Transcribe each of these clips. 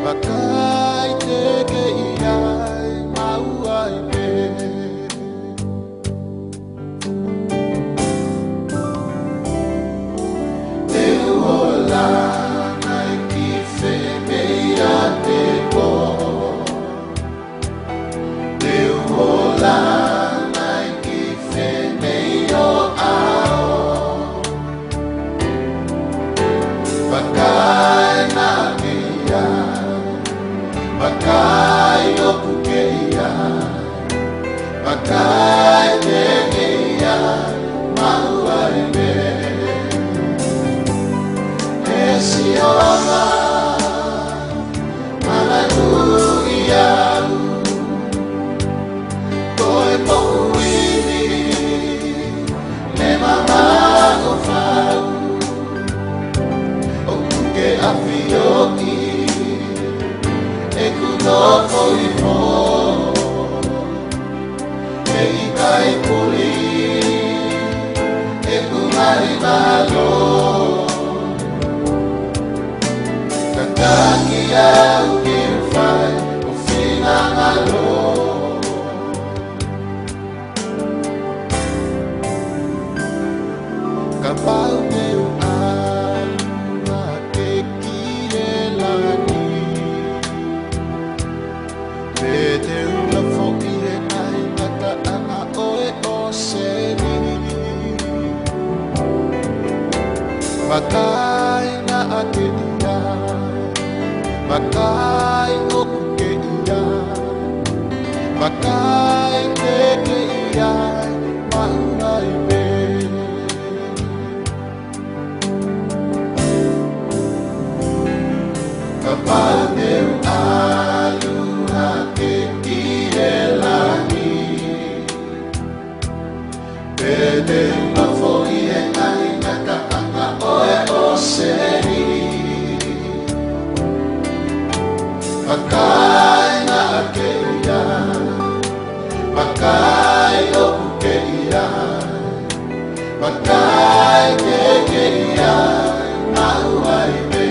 Makai te ke iai mau ai pe. Te uola nai ki whe mea te po. Te uola nai ki whe mea ao. Makai na ke iai. Makai o puke iai. Makai te ke iai mau ai me. E si ola mana tu iau. Koe poku ini me mama o whau. O puke awhi o ki e kuno fōi fō. E i kai puli e kumari malo. Ka taki au ki whai o whina malo. Ka pau me o alua ke kire lani. Me te ula fo'i e ai ngata ana oe o seni. Makai na ake iai. Makai o kuke iai. Makai te ke iai maunai me. Ka pau me o alua ke kire lani. Pede ula fo'i e ai ngata ana oe o seni. Makai na ake iai. Makai o puke iai. Makai te ke iai mau ai me.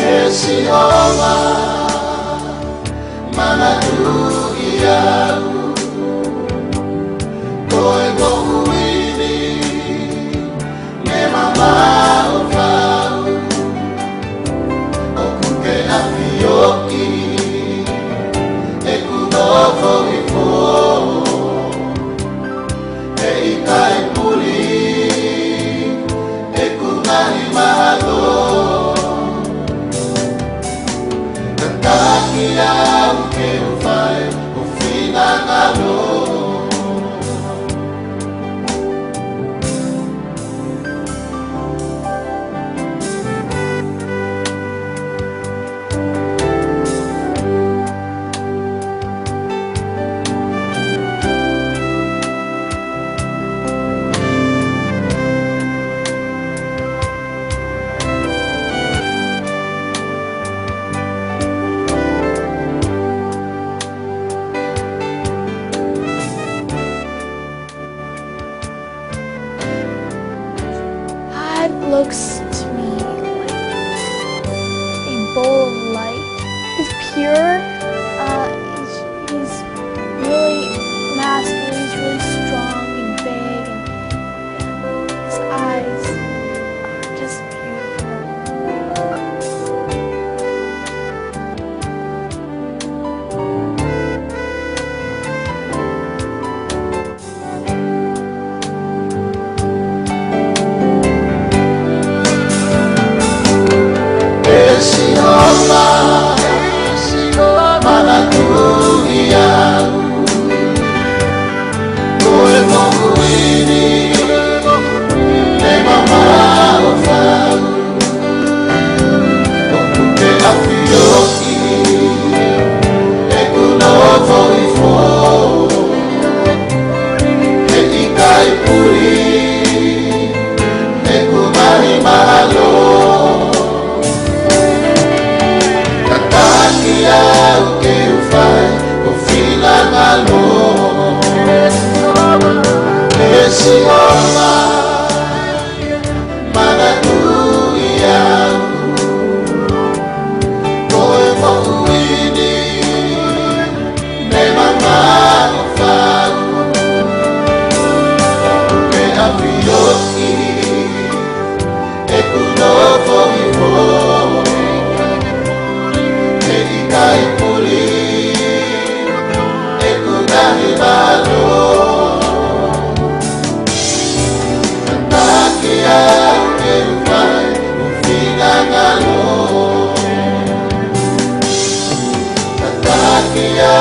E si ola mana tu iau. Koe mohu ini me mama o whau. O puke awhi o ki e kuno fōi fō. E i kai puli e kumari malo. Ka taki au ke whai o whina Ia